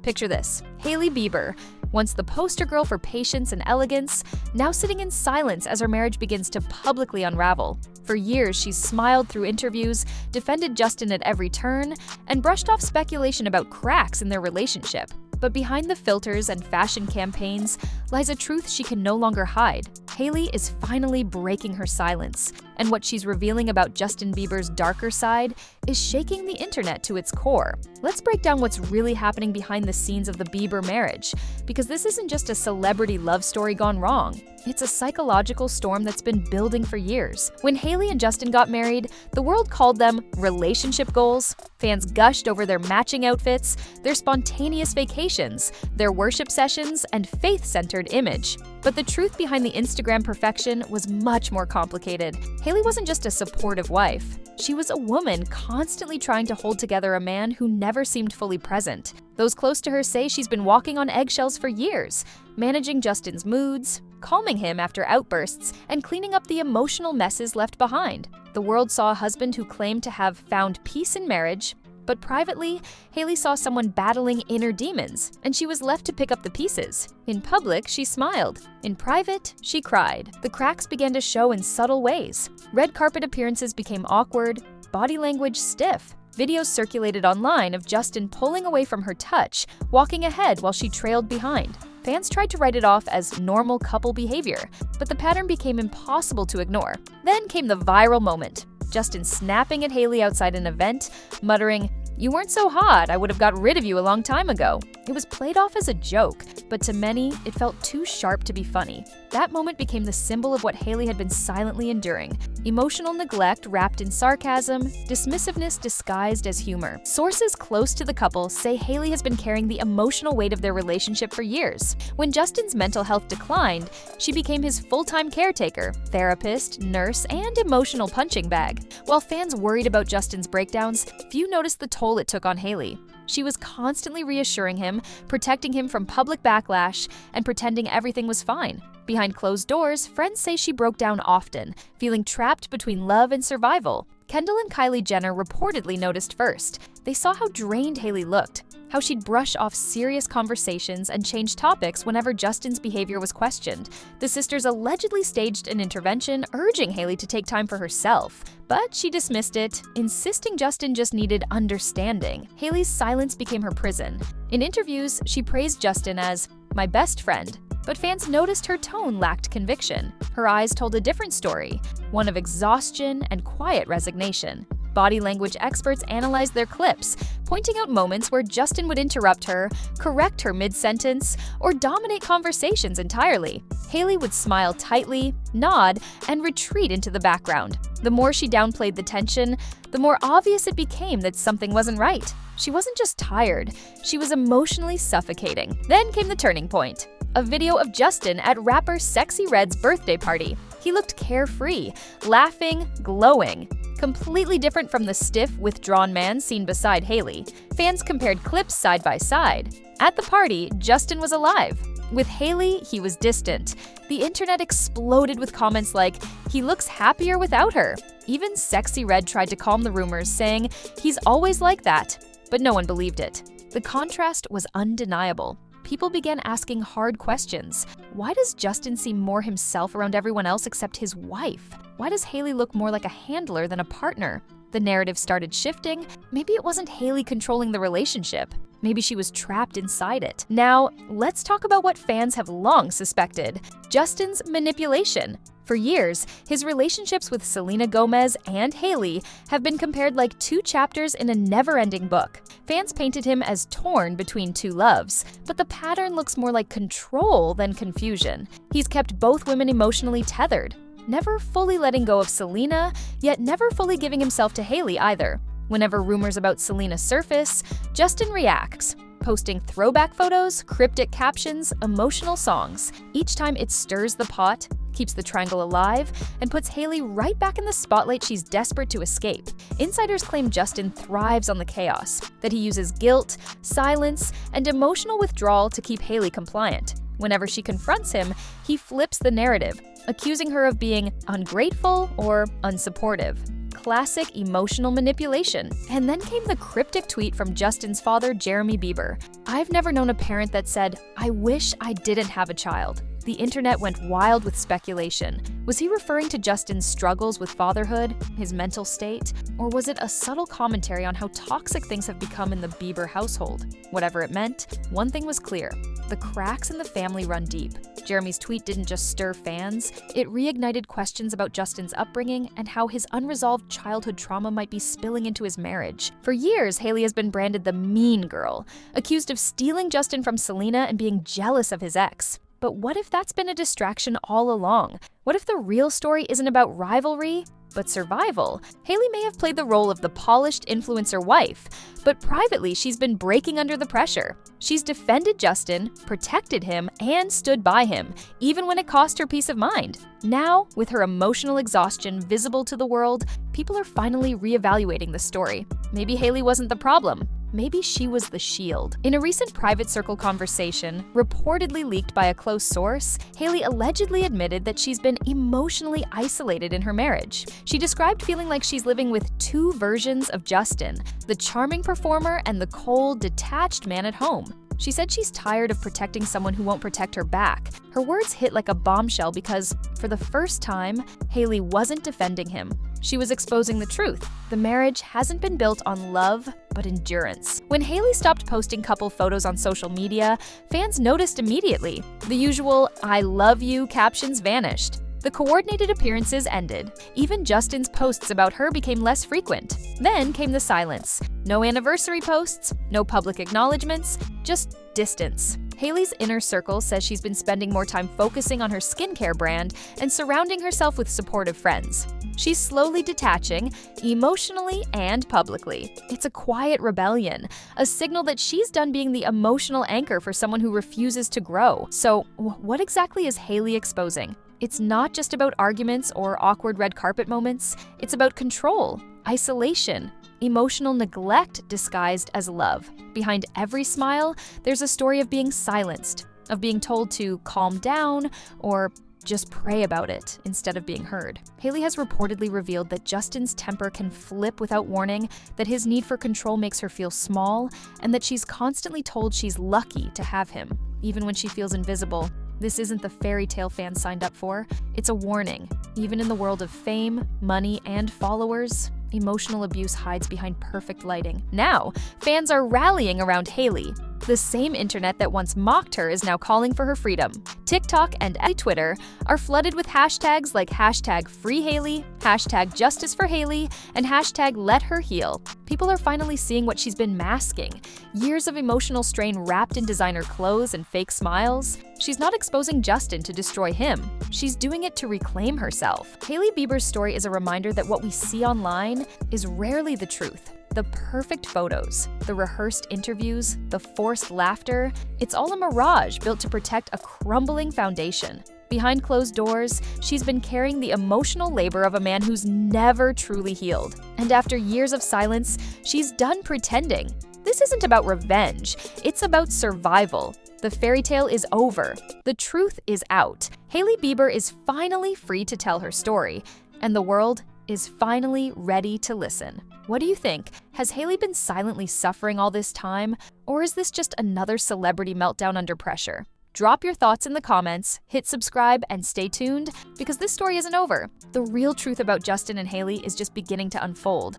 Picture this: Hailey Bieber, once the poster girl for patience and elegance, now sitting in silence as her marriage begins to publicly unravel. For years, she's smiled through interviews, defended Justin at every turn, and brushed off speculation about cracks in their relationship. But behind the filters and fashion campaigns lies a truth she can no longer hide. Hailey is finally breaking her silence, and what she's revealing about Justin Bieber's darker side is shaking the internet to its core. Let's break down what's really happening behind the scenes of the Bieber marriage, because this isn't just a celebrity love story gone wrong. It's a psychological storm that's been building for years. When Hailey and Justin got married, the world called them relationship goals. Fans gushed over their matching outfits, their spontaneous vacations, their worship sessions, and faith-centered image. But the truth behind the Instagram perfection was much more complicated. Hailey wasn't just a supportive wife. She was a woman constantly trying to hold together a man who never seemed fully present. Those close to her say she's been walking on eggshells for years, managing Justin's moods, calming him after outbursts, and cleaning up the emotional messes left behind. The world saw a husband who claimed to have found peace in marriage, but privately, Hailey saw someone battling inner demons, and she was left to pick up the pieces. In public, she smiled. In private, she cried. The cracks began to show in subtle ways. Red carpet appearances became awkward, body language stiff. Videos circulated online of Justin pulling away from her touch, walking ahead while she trailed behind. Fans tried to write it off as normal couple behavior, but the pattern became impossible to ignore. Then came the viral moment: Justin snapping at Hailey outside an event, muttering, "You weren't so hot, I would have got rid of you a long time ago." It was played off as a joke, but to many, it felt too sharp to be funny. That moment became the symbol of what Hailey had been silently enduring: emotional neglect wrapped in sarcasm, dismissiveness disguised as humor. Sources close to the couple say Hailey has been carrying the emotional weight of their relationship for years. When Justin's mental health declined, she became his full-time caretaker, therapist, nurse, and emotional punching bag. While fans worried about Justin's breakdowns, few noticed the toll it took on Hailey. She was constantly reassuring him, protecting him from public backlash, and pretending everything was fine. Behind closed doors, friends say she broke down often, feeling trapped between love and survival. Kendall and Kylie Jenner reportedly noticed first. They saw how drained Hailey looked, how she'd brush off serious conversations and change topics whenever Justin's behavior was questioned. The sisters allegedly staged an intervention urging Hailey to take time for herself, but she dismissed it, insisting Justin just needed understanding. Hailey's silence became her prison. In interviews, she praised Justin as "my best friend," but fans noticed her tone lacked conviction. Her eyes told a different story, one of exhaustion and quiet resignation. Body language experts analyzed their clips, pointing out moments where Justin would interrupt her, correct her mid-sentence, or dominate conversations entirely. Hailey would smile tightly, nod, and retreat into the background. The more she downplayed the tension, the more obvious it became that something wasn't right. She wasn't just tired, she was emotionally suffocating. Then came the turning point: a video of Justin at rapper Sexy Red's birthday party. He looked carefree, laughing, glowing. Completely different from the stiff, withdrawn man seen beside Hailey. Fans compared clips side by side. At the party, Justin was alive. With Hailey, he was distant. The internet exploded with comments like, "He looks happier without her." Even Sexy Red tried to calm the rumors, saying, "He's always like that." But no one believed it. The contrast was undeniable. People began asking hard questions. Why does Justin seem more himself around everyone else except his wife? Why does Hailey look more like a handler than a partner? The narrative started shifting. Maybe it wasn't Hailey controlling the relationship. Maybe she was trapped inside it. Now, let's talk about what fans have long suspected: Justin's manipulation. For years, his relationships with Selena Gomez and Hailey have been compared like two chapters in a never-ending book. Fans painted him as torn between two loves, but the pattern looks more like control than confusion. He's kept both women emotionally tethered, never fully letting go of Selena, yet never fully giving himself to Hailey either. Whenever rumors about Selena surface, Justin reacts, posting throwback photos, cryptic captions, emotional songs. Each time it stirs the pot, keeps the triangle alive, and puts Hailey right back in the spotlight she's desperate to escape. Insiders claim Justin thrives on the chaos, that he uses guilt, silence, and emotional withdrawal to keep Hailey compliant. Whenever she confronts him, he flips the narrative, accusing her of being ungrateful or unsupportive. classic emotional manipulation. And then came the cryptic tweet from Justin's father, Jeremy Bieber. "I've never known a parent that said, 'I wish I didn't have a child.'" The internet went wild with speculation. Was he referring to Justin's struggles with fatherhood, his mental state, or was it a subtle commentary on how toxic things have become in the Bieber household? Whatever it meant, one thing was clear: the cracks in the family run deep. Jeremy's tweet didn't just stir fans, it reignited questions about Justin's upbringing and how his unresolved childhood trauma might be spilling into his marriage. For years, Hailey has been branded the mean girl, accused of stealing Justin from Selena and being jealous of his ex. But what if that's been a distraction all along? What if the real story isn't about rivalry, but survival? Hailey may have played the role of the polished influencer wife, but privately she's been breaking under the pressure. She's defended Justin, protected him, and stood by him, even when it cost her peace of mind. Now, with her emotional exhaustion visible to the world, people are finally reevaluating the story. Maybe Hailey wasn't the problem. Maybe she was the shield. In a recent private circle conversation, reportedly leaked by a close source, Hailey allegedly admitted that she's been emotionally isolated in her marriage. She described feeling like she's living with two versions of Justin, the charming performer and the cold, detached man at home. She said she's tired of protecting someone who won't protect her back. Her words hit like a bombshell because, for the first time, Hailey wasn't defending him. She was exposing the truth. The marriage hasn't been built on love, but endurance. When Hailey stopped posting couple photos on social media, fans noticed immediately. The usual "I love you" captions vanished. The coordinated appearances ended. Even Justin's posts about her became less frequent. Then came the silence. No anniversary posts, no public acknowledgements, just distance. Hailey's inner circle says she's been spending more time focusing on her skincare brand and surrounding herself with supportive friends. She's slowly detaching, emotionally and publicly. It's a quiet rebellion, a signal that she's done being the emotional anchor for someone who refuses to grow. So, what exactly is Hailey exposing? It's not just about arguments or awkward red carpet moments. It's about control, isolation, emotional neglect disguised as love. Behind every smile, there's a story of being silenced, of being told to calm down or just pray about it instead of being heard. Hailey has reportedly revealed that Justin's temper can flip without warning, that his need for control makes her feel small, and that she's constantly told she's lucky to have him, even when she feels invisible. This isn't the fairy tale fans signed up for. It's a warning. Even in the world of fame, money, and followers, emotional abuse hides behind perfect lighting. Now, fans are rallying around Hailey. The same internet that once mocked her is now calling for her freedom. TikTok and Twitter are flooded with hashtags like #FreeHailey, #JusticeForHailey, and #LetHerHeal. People are finally seeing what she's been masking. Years of emotional strain wrapped in designer clothes and fake smiles. She's not exposing Justin to destroy him. She's doing it to reclaim herself. Hailey Bieber's story is a reminder that what we see online is rarely the truth. The perfect photos, the rehearsed interviews, the forced laughter, it's all a mirage built to protect a crumbling foundation. Behind closed doors, she's been carrying the emotional labor of a man who's never truly healed. And after years of silence, she's done pretending. This isn't about revenge, it's about survival. The fairy tale is over. The truth is out. Hailey Bieber is finally free to tell her story, and the world is finally ready to listen. What do you think? Has Hailey been silently suffering all this time, or is this just another celebrity meltdown under pressure? Drop your thoughts in the comments, hit subscribe, and stay tuned, because this story isn't over. The real truth about Justin and Hailey is just beginning to unfold.